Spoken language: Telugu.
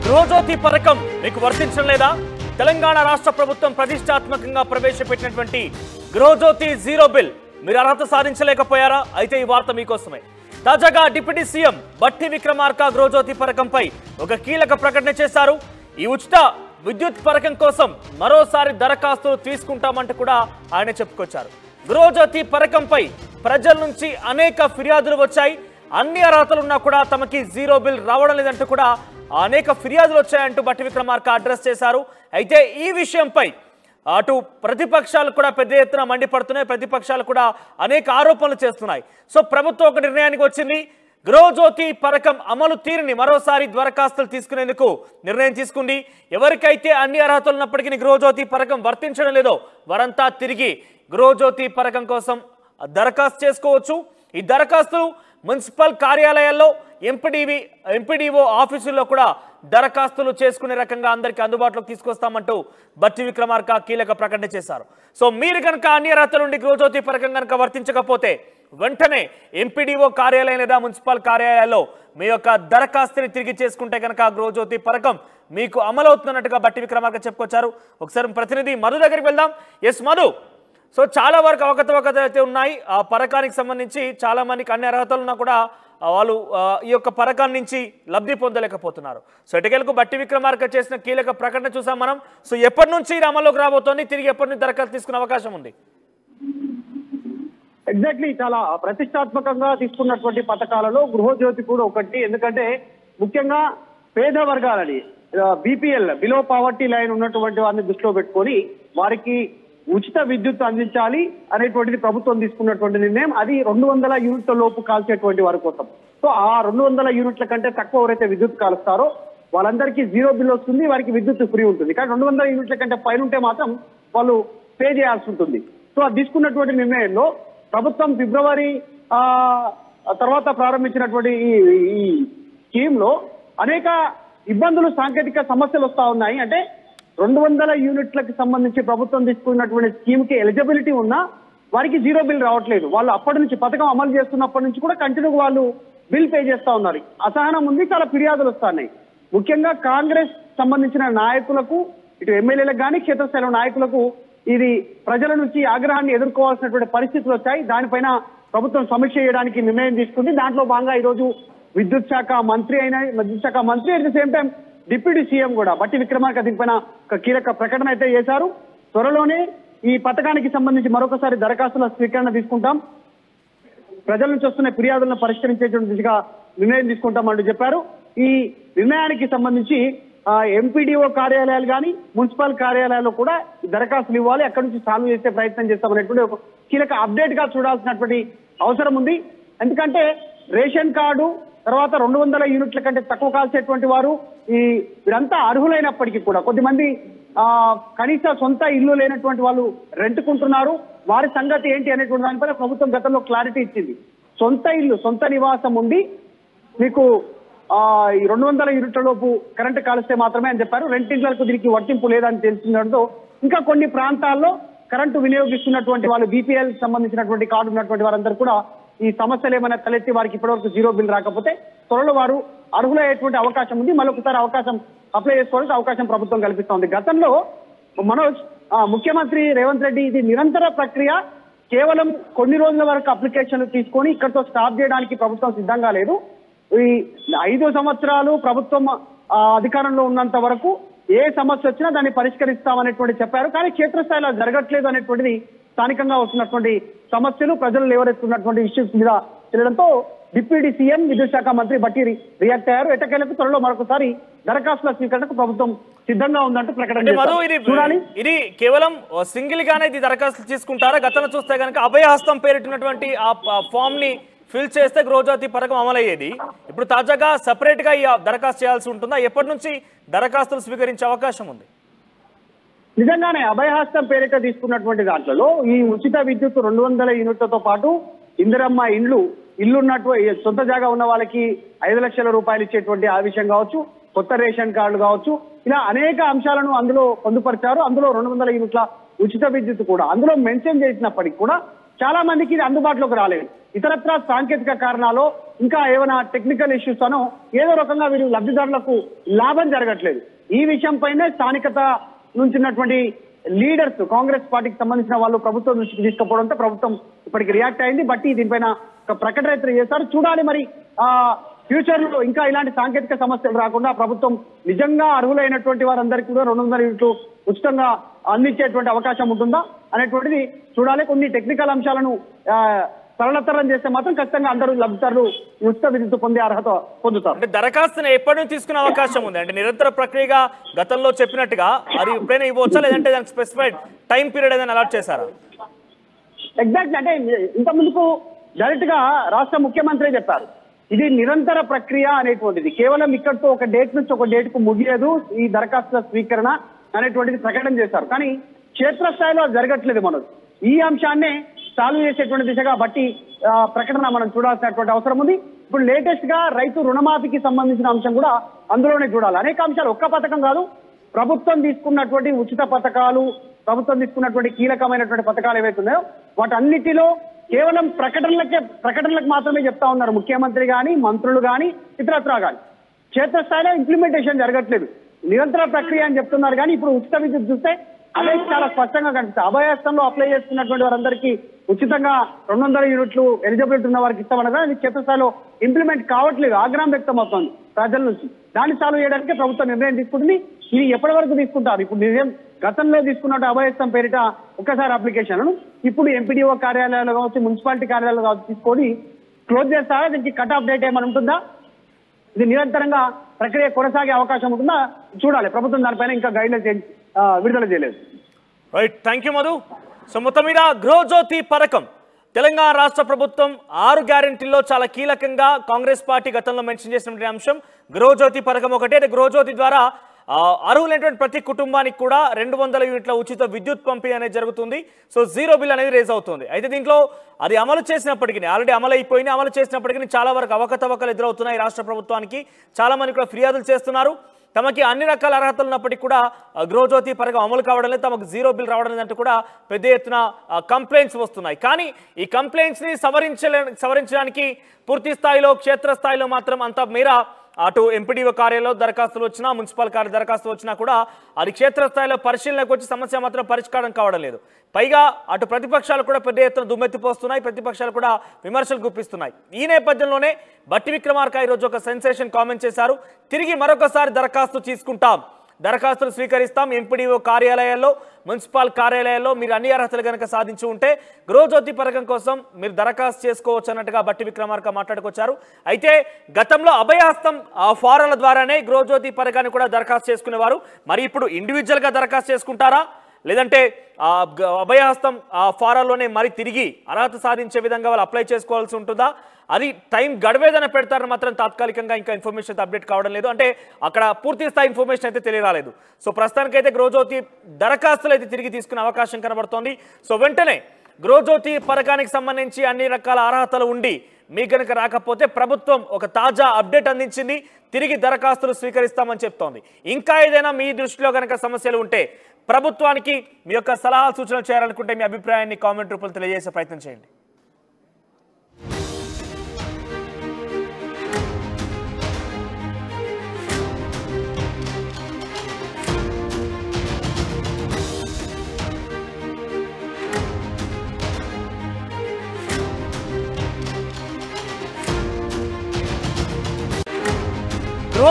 గృహజ్యోతి పథకం మీకు వర్తించడం లేదా? తెలంగాణ రాష్ట్ర ప్రభుత్వం ప్రతిష్టాత్మకంగా ప్రవేశపెట్టినటువంటి గృహజ్యోతి జీరో బిల్ మీరు అర్హత సాధించలేకపోయారా? అయితే ఈ వార్త మీకోసమే. తాజాగా డిప్యూటీ సీఎం బట్టి విక్రమార్క గృహజ్యోతి పథకంపై ఒక కీలక ప్రకటన చేశారు. ఈ ఉచిత విద్యుత్ పథకం కోసం మరోసారి దరఖాస్తులు తీసుకుంటామంటూ కూడా ఆయన చెప్పుకొచ్చారు. గృహజ్యోతి పథకంపై ప్రజల నుంచి అనేక ఫిర్యాదులు వచ్చాయి. అన్ని అర్హతలున్నా కూడా తమకి జీరో బిల్ రావడం లేదంటూ కూడా అనేక ఫిర్యాదులు వచ్చాయంటూ బట్టి విక్రమార్క అడ్రస్ చేశారు. అయితే ఈ విషయంపై అటు ప్రతిపక్షాలు కూడా పెద్ద ఎత్తున మండిపడుతున్నాయి. ప్రతిపక్షాలు కూడా అనేక ఆరోపణలు చేస్తున్నాయి. సో ప్రభుత్వం ఒక నిర్ణయానికి వచ్చింది. గృహజ్యోతి పథకం అమలు తీరుని మరోసారి దరఖాస్తులు తీసుకునేందుకు నిర్ణయం తీసుకుంది. ఎవరికైతే అన్ని అర్హతలు ఉన్నప్పటికీ గృహజ్యోతి పథకం వర్తించడం లేదో వారంతా తిరిగి గృహజ్యోతి పథకం కోసం దరఖాస్తు చేసుకోవచ్చు. ఈ దరఖాస్తులు మున్సిపల్ కార్యాలయాల్లో ఎంపీడీఓ ఆఫీసుల్లో కూడా దరఖాస్తులు చేసుకునే రకంగా అందరికీ అందుబాటులోకి తీసుకొస్తామంటూ బట్టి విక్రమార్క కీలక ప్రకటన చేశారు. సో మీరు కనుక అన్ని అర్హతల నుండి గృహజ్యోతి పథకం కనుక వర్తించకపోతే వెంటనే ఎంపీడీఓ కార్యాలయం లేదా మున్సిపల్ కార్యాలయాల్లో మీ యొక్క దరఖాస్తుని తిరిగి చేసుకుంటే కనుక గృహజ్యోతి పథకం మీకు అమలవుతున్నట్టుగా బట్టి విక్రమార్క చెప్పుకొచ్చారు. ఒకసారి ప్రతినిధి మధు దగ్గరికి వెళ్దాం. ఎస్ మధు, సో చాలా వరకు అవకతవకలు అయితే ఉన్నాయి. ఆ పథకానికి సంబంధించి చాలా మందికి అన్ని అర్హతలు ఉన్నా కూడా వాళ్ళు ఈ యొక్క పథకాన్ని నుంచి లబ్ధి పొందలేకపోతున్నారు. సో ఎటుకెలకు బట్టి విక్రమార్క చేసిన కీలక ప్రకటన చూసాం మనం. సో ఎప్పటి నుంచి ఇది అమల్లోకి రాబోతోంది, తిరిగి ఎప్పటి నుంచి దరఖాస్తు తీసుకునే అవకాశం ఉంది? ఎగ్జాక్ట్లీ, చాలా ప్రతిష్టాత్మకంగా తీసుకున్నటువంటి పథకాలలో గృహజ్యోతి కూడా ఒకటి. ఎందుకంటే ముఖ్యంగా పేద వర్గాలని బీపీఎల్ బిలో పావర్టీ లైన్ ఉన్నటువంటి వారిని దృష్టిలో పెట్టుకొని వారికి ఉచిత విద్యుత్ అందించాలి అనేటువంటిది ప్రభుత్వం తీసుకున్నటువంటి నిర్ణయం. అది 200 యూనిట్ల లోపు కాల్చేటువంటి వారి కోసం. సో ఆ 200 యూనిట్ల కంటే తక్కువ ఎవరైతే విద్యుత్ కాలుస్తారో వాళ్ళందరికీ జీరో బిల్ వస్తుంది, వారికి విద్యుత్ ఫ్రీ ఉంటుంది. కానీ 200 యూనిట్ల కంటే పైన ఉంటే మాత్రం వాళ్ళు పే చేయాల్సి ఉంటుంది. సో అది తీసుకున్నటువంటి నిర్ణయంలో ప్రభుత్వం ఫిబ్రవరి తర్వాత ప్రారంభించినటువంటి ఈ స్కీమ్ లో అనేక ఇబ్బందులు, సాంకేతిక సమస్యలు వస్తా ఉన్నాయి. అంటే 200 యూనిట్లకు సంబంధించి ప్రభుత్వం తీసుకున్నటువంటి స్కీమ్ కి ఎలిజిబిలిటీ ఉన్నా వారికి జీరో బిల్ రావట్లేదు. వాళ్ళు అప్పటి నుంచి పథకం అమలు చేస్తున్నప్పటి నుంచి కూడా కంటిన్యూగా వాళ్ళు బిల్ పే చేస్తా ఉన్నారు. అసహనం ఉంది, చాలా ఫిర్యాదులు వస్తున్నాయి. ముఖ్యంగా కాంగ్రెస్ సంబంధించిన నాయకులకు, ఇటు ఎమ్మెల్యేలకు కానీ క్షేత్రస్థాయిలో నాయకులకు ఇది ప్రజల నుంచి ఆగ్రహాన్ని ఎదుర్కోవాల్సినటువంటి పరిస్థితులు వచ్చాయి. దానిపైన ప్రభుత్వం సమీక్ష చేయడానికి నిర్ణయం తీసుకుంది. దాంట్లో భాగంగా ఈరోజు విద్యుత్ శాఖ మంత్రి at the same time deputy CM కూడా బట్టి విక్రమార్క దీనిపైన ఒక కీలక ప్రకటన అయితే చేశారు. త్వరలోనే ఈ పథకానికి సంబంధించి మరొకసారి దరఖాస్తుల స్వీకరణ తీసుకుంటాం, ప్రజల నుంచి వస్తున్న ఫిర్యాదులను పరిష్కరించేటువంటి దిశగా నిర్ణయం తీసుకుంటామంటూ చెప్పారు. ఈ నిర్ణయానికి సంబంధించి ఎంపీడీఓ కార్యాలయాలు కానీ మున్సిపల్ కార్యాలయాల్లో కూడా దరఖాస్తులు ఇవ్వాలి, అక్కడి నుంచి సాల్వ్ చేసే ప్రయత్నం చేస్తామనేటువంటి ఒక కీలక అప్డేట్ గా చూడాల్సినటువంటి అవసరం ఉంది. ఎందుకంటే రేషన్ కార్డు తర్వాత 200 యూనిట్ల కంటే తక్కువ కాల్చేటువంటి వారు వీరంతా అర్హులైనప్పటికీ కూడా కొద్దిమంది కనీస సొంత ఇల్లు లేనటువంటి వాళ్ళు రెంట్కుంటున్నారు. వారి సంగతి ఏంటి అనేటువంటి దానిపైన ప్రభుత్వం గతంలో క్లారిటీ ఇచ్చింది. సొంత ఇల్లు, సొంత నివాసం ఉండి మీకు ఈ 200 యూనిట్ల లోపు కరెంటు కాలుస్తే మాత్రమే అని చెప్పారు. రెంటింట్లకు దీనికి వర్తింపు లేదని తెలిసిందడంతో ఇంకా కొన్ని ప్రాంతాల్లో కరెంటు వినియోగిస్తున్నటువంటి వాళ్ళు బీపీఎల్ సంబంధించినటువంటి కార్డు ఉన్నటువంటి వారందరూ కూడా ఈ సమస్యలు ఏమైనా తలెత్తి వారికి ఇప్పటివరకు జీరో బిల్ రాకపోతే త్వరలో వారు అర్హులయ్యేటువంటి అవకాశం ఉంది. మరొకసారి అవకాశం అప్లై చేసుకోవడానికి అవకాశం ప్రభుత్వం కల్పిస్తోంది. గతంలో మనోజ్, ముఖ్యమంత్రి రేవంత్ రెడ్డి ఇది నిరంతర ప్రక్రియ, కేవలం కొన్ని రోజుల వరకు అప్లికేషన్లు తీసుకొని ఇక్కడితో స్టాప్ చేయడానికి ప్రభుత్వం సిద్ధంగా లేదు. ఈ 5 సంవత్సరాలు ప్రభుత్వం అధికారంలో ఉన్నంత వరకు ఏ సమస్య వచ్చినా దాన్ని పరిష్కరిస్తామనేటువంటి చెప్పారు. కానీ క్షేత్రస్థాయిలో జరగట్లేదు అనేటువంటిది స్థానికంగా వస్తున్నటువంటి సమస్యలు, ప్రజలు లేవరెత్తున్నటువంటి ఇష్యూస్ మీద తెలియడంతో డిప్యూటీ సీఎం విద్యుత్ శాఖ మంత్రి బట్టి రియాక్ట్ అయ్యారు. ఎట్టకేలకు త్వరలో మరొకసారి దరఖాస్తుల స్వీకరణకు ప్రభుత్వం సిద్ధంగా ఉందంటూ ప్రకటన చేశారు. ఇది కేవలం సింగిల్ గానే ఇది దరఖాస్తులు తీసుకుంటారా? గతంలో చూస్తే కనుక అభయహస్తం పేరిటినటువంటి ఆ ఫామ్ ని ఫిల్ చేస్తే గృహజ్యోతి పథకం అమలయ్యేది. ఇప్పుడు తాజాగా సెపరేట్ గా ఈ దరఖాస్తు చేయాల్సి ఉంటుందా? ఎప్పటి నుంచి దరఖాస్తులు స్వీకరించే అవకాశం ఉంది? నిజంగానే అభయహస్తం పేరిట తీసుకున్నటువంటి దాంట్లో ఈ ఉచిత విద్యుత్ 200 యూనిట్లతో పాటు ఇందిరమ్మ ఇల్లున్నట్టు సొంత జాగా ఉన్న వాళ్ళకి 5 లక్షల రూపాయలు ఇచ్చేటువంటి ఆ విషయం కావచ్చు, కొత్త రేషన్ కార్డులు కావచ్చు, ఇలా అనేక అంశాలను అందులో పొందుపరిచారు. అందులో 200 యూనిట్ల ఉచిత విద్యుత్ కూడా అందులో మెన్షన్ చేసినప్పటికీ కూడా చాలా మందికి ఇది అందుబాటులోకి రాలేదు. ఇతరత్ర సాంకేతిక కారణాలు, ఇంకా ఏమైనా టెక్నికల్ ఇష్యూస్ అనో ఏదో రకంగా వీరు లబ్ధిదారులకు లాభం జరగట్లేదు. ఈ విషయం పైనే స్థానికత నుంచి ఉన్నటువంటి లీడర్స్, కాంగ్రెస్ పార్టీకి సంబంధించిన వాళ్ళు ప్రభుత్వం దృష్టికి తీసుకుపోవడంతో ప్రభుత్వం ఇప్పటికి రియాక్ట్ అయింది. బట్టి దీనిపైన ఒక ప్రకటన అయితే చేశారు. చూడాలి మరి ఫ్యూచర్ లో ఇంకా ఇలాంటి సాంకేతిక సమస్యలు రాకుండా ప్రభుత్వం నిజంగా అర్హులైనటువంటి వారందరికీ కూడా 200 యూనిట్లు ఉచితంగా అందించేటువంటి అవకాశం ఉంటుందా అనేటువంటిది చూడాలి. కొన్ని టెక్నికల్ అంశాలను సరళతరం చేస్తే మాత్రం ఖచ్చితంగా అందరూ లబ్ధిదారులు ఉచిత విద్యుత్ పొందే అర్హత పొందుతారు. అంటే దరఖాస్తును ఎప్పటి నుంచి తీసుకునే అవకాశం ఉంది? అంటే నిరంతర ప్రక్రియగా గతంలో చెప్పినట్టుగా అది ఎప్పుడైనా ఇవ్వచ్చా, లేదంటే దానికి స్పెసిఫైడ్ టైం పీరియడ్ ఏదైనా అలాట్ చేశారా? ఎగ్జాక్ట్ అంటే ఇంత ముందుకు డైరెక్ట్ గా రాష్ట్ర ముఖ్యమంత్రి చెప్పారు, ఇది నిరంతర ప్రక్రియ అనేటువంటిది. కేవలం ఇక్కడితో ఒక డేట్ నుంచి ఒక డేట్ కు ముగియదు ఈ దరఖాస్తుల స్వీకరణ అనేటువంటిది ప్రకటన చేశారు. కానీ క్షేత్రస్థాయిలో జరగట్లేదు. మనం ఈ అంశాన్నే సాల్వ్ చేసేటువంటి దిశగా బట్టి ప్రకటన మనం చూడాల్సినటువంటి అవసరం ఉంది. ఇప్పుడు లేటెస్ట్ గా రైతు రుణమాఫీకి సంబంధించిన అంశం కూడా అందులోనే చూడాలి. అనేక అంశాలు, ఒక్క పథకం కాదు, ప్రభుత్వం తీసుకున్నటువంటి ఉచిత పథకాలు, ప్రభుత్వం తీసుకున్నటువంటి కీలకమైనటువంటి పథకాలు ఏవైతే ఉన్నాయో వాటన్నిటిలో కేవలం ప్రకటనలకు మాత్రమే చెప్తా ఉన్నారు ముఖ్యమంత్రి కానీ, మంత్రులు కానీ, ఇతరత్రా కానీ. క్షేత్రస్థాయిలో ఇంప్లిమెంటేషన్ జరగట్లేదు. నిరంతర ప్రక్రియ అని చెప్తున్నారు కానీ ఇప్పుడు ఉచిత విద్యుత్ చూస్తే అదే చాలా స్పష్టంగా కనిపిస్తుంది. అభయహస్తంలో అప్లై చేసుకున్నటువంటి వారందరికీ ఉచితంగా 200 యూనిట్లు ఎలిజిబిలిటీ ఉన్న వారికి ఇస్తామనగా అది క్షేత్రస్థాయిలో ఇంప్లిమెంట్ కావట్లేదు. ఆగ్రహం వ్యక్తం అవుతుంది ప్రజల నుంచి. దాన్ని సాల్వ్ చేయడానికి ప్రభుత్వం నిర్ణయం తీసుకుంటుంది. ఇది ఎప్పటి వరకు తీసుకుంటారు? ఇప్పుడు నిర్ణయం గతంలో తీసుకున్నట్టు అభయహస్తం పేరిట ఒక్కసారి అప్లికేషన్ ఇప్పుడు ఎంపీడీఓ కార్యాలయాలు కావచ్చు, మున్సిపాలిటీ కార్యాలయాలు కావచ్చు తీసుకొని క్లోజ్ చేస్తారా? దీనికి కట్ ఆఫ్ డేట్ ఏమైనా ఉంటుందా? ఇది నిరంతరంగా ప్రక్రియ కొనసాగే అవకాశం ఉంటుందా చూడాలి. ప్రభుత్వం దానిపైన ఇంకా గైడ్లైన్స్ విడుదల చేయలేదు. Right, thank you Madhu. So మొత్తం మీద గృహజ్యోతి పథకం తెలంగాణ రాష్ట్ర ప్రభుత్వం 6 గ్యారెంటీల్లో చాలా కీలకంగా కాంగ్రెస్ పార్టీ గతంలో మెన్షన్ చేసినటువంటి అంశం గృహజ్యోతి పథకం ఒకటే. గృహజ్యోతి ద్వారా అర్హులైనటువంటి ప్రతి కుటుంబానికి కూడా 200 యూనిట్ల ఉచిత విద్యుత్ పంపిణీ అనేది జరుగుతుంది. సో జీరో బిల్ అనేది రేజ్ అవుతుంది. అయితే దీంట్లో అది అమలు చేసినప్పటికీ, ఆల్రెడీ అమలు చేసినప్పటికీ చాలా వరకు అవకతవకలు ఎదురవుతున్నాయి రాష్ట్ర ప్రభుత్వానికి. చాలా మంది కూడా ఫిర్యాదులు చేస్తున్నారు. తమకి అన్ని రకాల అర్హతలు ఉన్నప్పటికీ కూడా గృహజ్యోతి పథకం అమలు కావడం లేదు, తమకు జీరో బిల్ రావడం లేదంటూ కూడా పెద్ద ఎత్తున కంప్లైంట్స్ వస్తున్నాయి. కానీ ఈ కంప్లైంట్స్ని సవరించడానికి పూర్తి స్థాయిలో క్షేత్రస్థాయిలో మాత్రం అంత మేర అటు ఎంపీడీఓ కార్యాలయంలో దరఖాస్తులు వచ్చినా, మున్సిపల్ కార్య దరఖాస్తులు వచ్చినా కూడా అది క్షేత్రస్థాయిలో పరిశీలనకు వచ్చి సమస్య మాత్రం పరిష్కారం కావడం లేదు. పైగా అటు ప్రతిపక్షాలు కూడా పెద్ద ఎత్తున దుమ్మెత్తిపోస్తున్నాయి, ప్రతిపక్షాలు కూడా విమర్శలు గుప్పిస్తున్నాయి. ఈ నేపథ్యంలోనే బట్టి విక్రమార్క ఈరోజు ఒక సెన్సేషన్ కామెంట్ చేశారు. తిరిగి మరొకసారి దరఖాస్తు తీసుకుంటాం, దరఖాస్తులు స్వీకరిస్తాం. ఎంపీడీఓ కార్యాలయాల్లో, మున్సిపల్ కార్యాలయాల్లో మీరు అన్ని అర్హతలు కనుక సాధించి ఉంటే గృహజ్యోతి పథకం కోసం మీరు దరఖాస్తు చేసుకోవచ్చు అన్నట్టుగా బట్టి విక్రమార్క మాట్లాడుకొచ్చారు. అయితే గతంలో అభయహస్తం ఫారాల ద్వారానే గృహజ్యోతి పథకాన్ని కూడా దరఖాస్తు చేసుకునేవారు. మరి ఇప్పుడు ఇండివిజువల్గా దరఖాస్తు చేసుకుంటారా, లేదంటే అభయహస్తం ఫారాల్లోనే మరి తిరిగి అర్హత సాధించే విధంగా వాళ్ళు అప్లై చేసుకోవాల్సి ఉంటుందా? అది టైం గడివేదన పెడతారని మాత్రం తాత్కాలికంగా ఇంకా ఇన్ఫర్మేషన్ అయితే అప్డేట్ కావడం లేదు. అంటే అక్కడ పూర్తి స్థాయి ఇన్ఫర్మేషన్ అయితే తెలియరాలేదు. సో ప్రస్తుతానికైతే గృహజ్యోతి దరఖాస్తులు అయితే తిరిగి తీసుకునే అవకాశం కనబడుతోంది. సో వెంటనే గృహజ్యోతి పథకానికి సంబంధించి అన్ని రకాల అర్హతలు ఉండి మీకు కనుక రాకపోతే ప్రభుత్వం ఒక తాజా అప్డేట్ అందించింది, తిరిగి దరఖాస్తులు స్వీకరిస్తామని చెప్తోంది. ఇంకా ఏదైనా మీ దృష్టిలో కనుక సమస్యలు ఉంటే ప్రభుత్వానికి మీ యొక్క సలహా సూచనలు చేయాలనుకుంటే మీ అభిప్రాయాన్ని కామెంట్ రూపంలో తెలియజేసే ప్రయత్నం చేయండి.